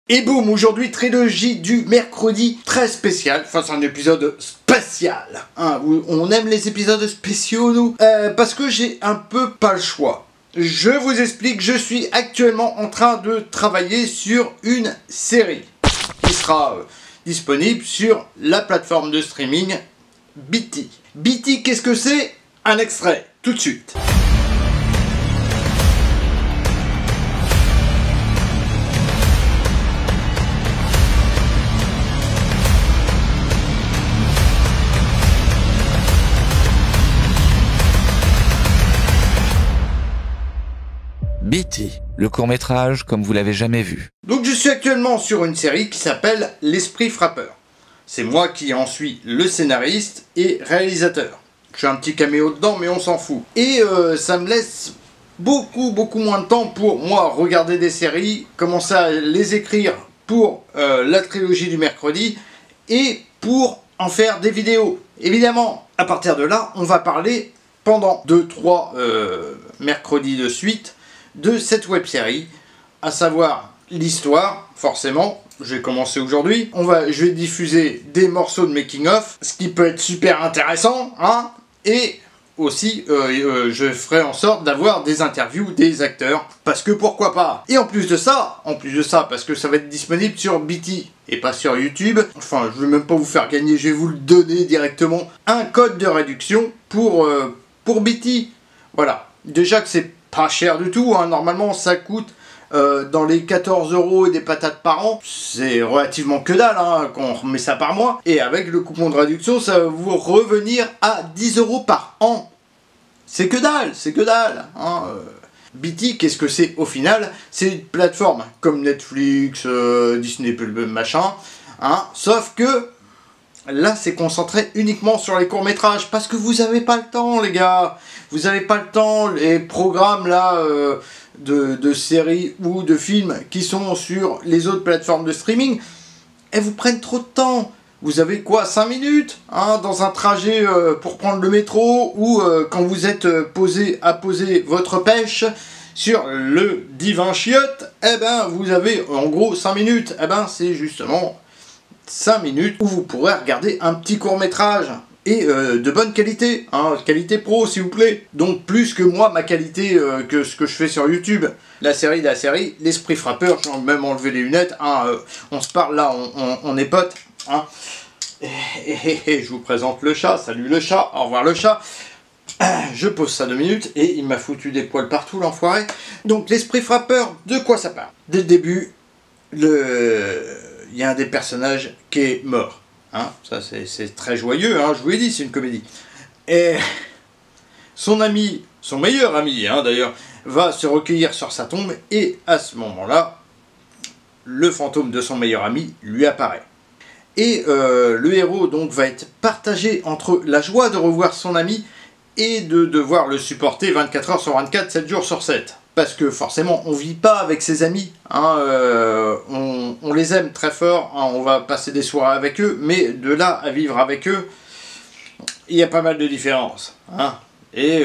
Et boum, aujourd'hui, trilogie du mercredi, très spécial, enfin c'est un épisode spécial, hein, on aime les épisodes spéciaux nous, parce que j'ai un peu pas le choix. Je vous explique, je suis actuellement en train de travailler sur une série qui sera disponible sur la plateforme de streaming BT. BT, qu'est-ce que c'est? Un extrait, tout de suite. BT, le court-métrage comme vous l'avez jamais vu. Donc je suis actuellement sur une série qui s'appelle L'Esprit Frappeur. C'est moi qui en suis le scénariste et réalisateur. J'ai un petit caméo dedans mais on s'en fout. Et ça me laisse beaucoup moins de temps pour moi regarder des séries, commencer à les écrire pour la trilogie du mercredi et pour en faire des vidéos. Évidemment, à partir de là, on va parler pendant 2-3 mercredis de suite de cette web série, à savoir l'histoire, forcément. J'ai commencé aujourd'hui. Je vais diffuser des morceaux de making of, ce qui peut être super intéressant, hein. Et aussi, je ferai en sorte d'avoir des interviews des acteurs, parce que pourquoi pas. Et en plus de ça, parce que ça va être disponible sur BT et pas sur YouTube. Enfin, je vais même pas vous faire gagner, je vais vous le donner directement. Un code de réduction pour BT. Voilà. Déjà que c'est pas cher du tout, hein. Normalement ça coûte dans les 14 € et des patates par an. C'est relativement que dalle, hein, quand on remet ça par mois. Et avec le coupon de réduction, ça va vous revenir à 10 € par an. C'est que dalle, hein. BT, qu'est-ce que c'est au final? C'est une plateforme comme Netflix, Disney+, machin, hein, sauf que là, c'est concentré uniquement sur les courts-métrages, parce que vous avez pas le temps, les gars. Vous avez pas le temps, les programmes, là, de séries ou de films qui sont sur les autres plateformes de streaming, elles vous prennent trop de temps. Vous avez quoi, 5 minutes, hein, dans un trajet pour prendre le métro, ou quand vous êtes posé à poser votre pêche sur le divin chiotte, eh ben, vous avez, en gros, 5 minutes. Eh ben, c'est justement 5 minutes où vous pourrez regarder un petit court-métrage et de bonne qualité, hein, qualité pro s'il vous plaît. Donc plus que moi ma qualité que ce que je fais sur YouTube. La série, L'Esprit Frappeur, j'ai même enlevé les lunettes, hein, on se parle là, on est potes, hein. Et je vous présente le chat, salut le chat, au revoir le chat. Je pose ça 2 minutes et il m'a foutu des poils partout l'enfoiré. Donc L'Esprit Frappeur, de quoi ça parle? Dès le début, il y a un des personnages qui est mort. Hein, ça c'est très joyeux, hein, je vous l'ai dit, c'est une comédie. Et son ami, son meilleur ami hein, d'ailleurs, va se recueillir sur sa tombe et à ce moment-là, le fantôme de son meilleur ami lui apparaît. Et le héros donc va être partagé entre la joie de revoir son ami et de devoir le supporter 24 heures sur 24, 7 jours sur 7. Parce que forcément, on vit pas avec ses amis, hein, on les aime très fort, hein, on va passer des soirées avec eux, mais de là à vivre avec eux, il y a pas mal de différences. Hein, et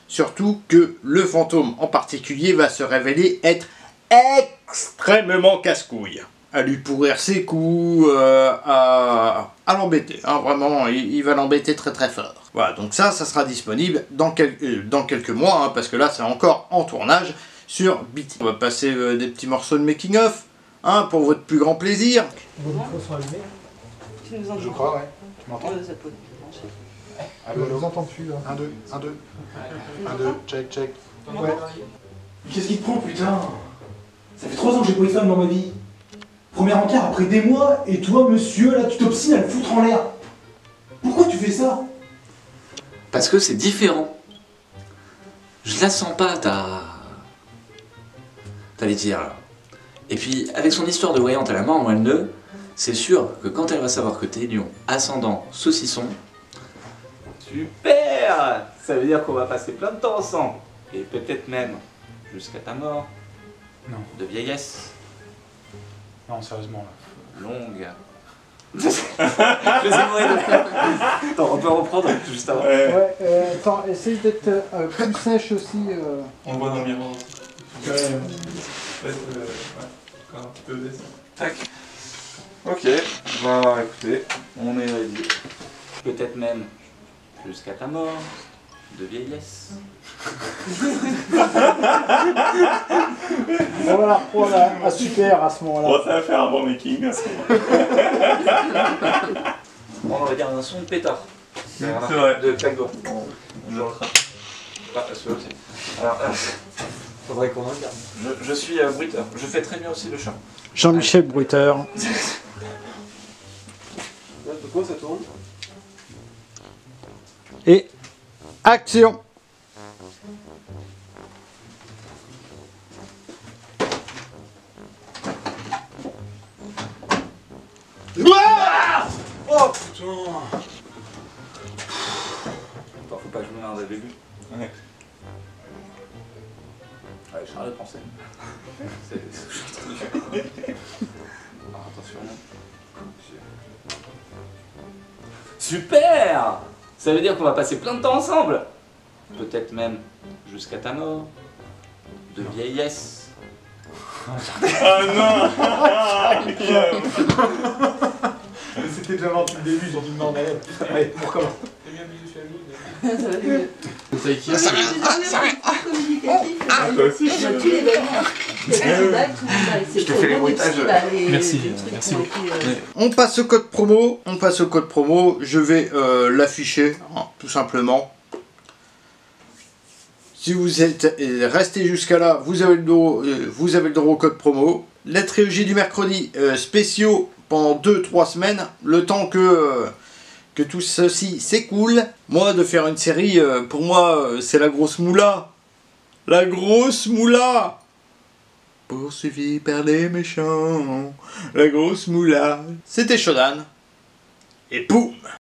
surtout que le fantôme en particulier va se révéler être extrêmement casse-couille. À lui pourrir ses coups, à l'embêter. Hein, vraiment, il va l'embêter très fort. Voilà, donc ça sera disponible dans quelques mois, hein, parce que là, c'est encore en tournage sur BT. On va passer des petits morceaux de making-of, hein, pour votre plus grand plaisir. Vos micros sont allumés? Tu nous entends? Je crois, ouais. Tu m'entends? Allô, Je vous entends plus, là. 1, 2, 1, 2. 1, 2, check. Ouais. Qu'est-ce qui te prend, putain? Ça fait 3 ans que j'ai pas eu de femme dans ma vie. Premier encart après des mois, et toi, monsieur, là, tu t'obstines à le foutre en l'air. Pourquoi tu fais ça? Parce que c'est différent. Je la sens pas, ta laitière, là. Et puis, avec son histoire de voyante à la mort en moelle nœud, c'est sûr que quand elle va savoir que t'es lion, ascendant, saucisson... Super! Ça veut dire qu'on va passer plein de temps ensemble. Et peut-être même jusqu'à ta mort. Non. De vieillesse. Non, sérieusement, là. Longue. Je sais mourir de... Attends, on peut reprendre juste avant. Ouais, attends, essaye d'être plus sèche aussi. On le voit dans le miroir aussi. Ouais, encore un petit peu baissé. Tac. Ok, bah écoutez, on est ready. Peut-être même jusqu'à ta mort de vieillesse. On va la reprendre à super à ce moment-là. Bon, ça va faire un bon making. On va dire un son de pétard. C'est vrai. De Pago. Ah, celui-là aussi. Alors, faudrait qu'on en regarde. Je suis bruiteur. Je fais très bien aussi le chat. Jean-Michel Bruteur. De quoi ça tourne? Et action. Oh putain! Attends, faut pas que je me merde au début. Ouais. Ouais, Charles pensait. C'est alors, attention. Super! Ça veut dire qu'on va passer plein de temps ensemble. Peut-être même jusqu'à ta mort de vieillesse. Ah non. C'était déjà mort depuis le début, j'ai dit non, mais allez, on recommence. Toi aussi. Je te fais les bruitages. Merci, merci beaucoup. On passe au code promo. Je vais l'afficher, hein, tout simplement. Si vous êtes resté jusqu'à là, vous avez le droit au code promo. La trilogie du mercredi spéciaux pendant 2-3 semaines, le temps que tout ceci s'écoule. Moi, de faire une série, pour moi, c'est la grosse moula. La grosse moula. Poursuivi par les méchants. La grosse moula. C'était Shodan. Et boum.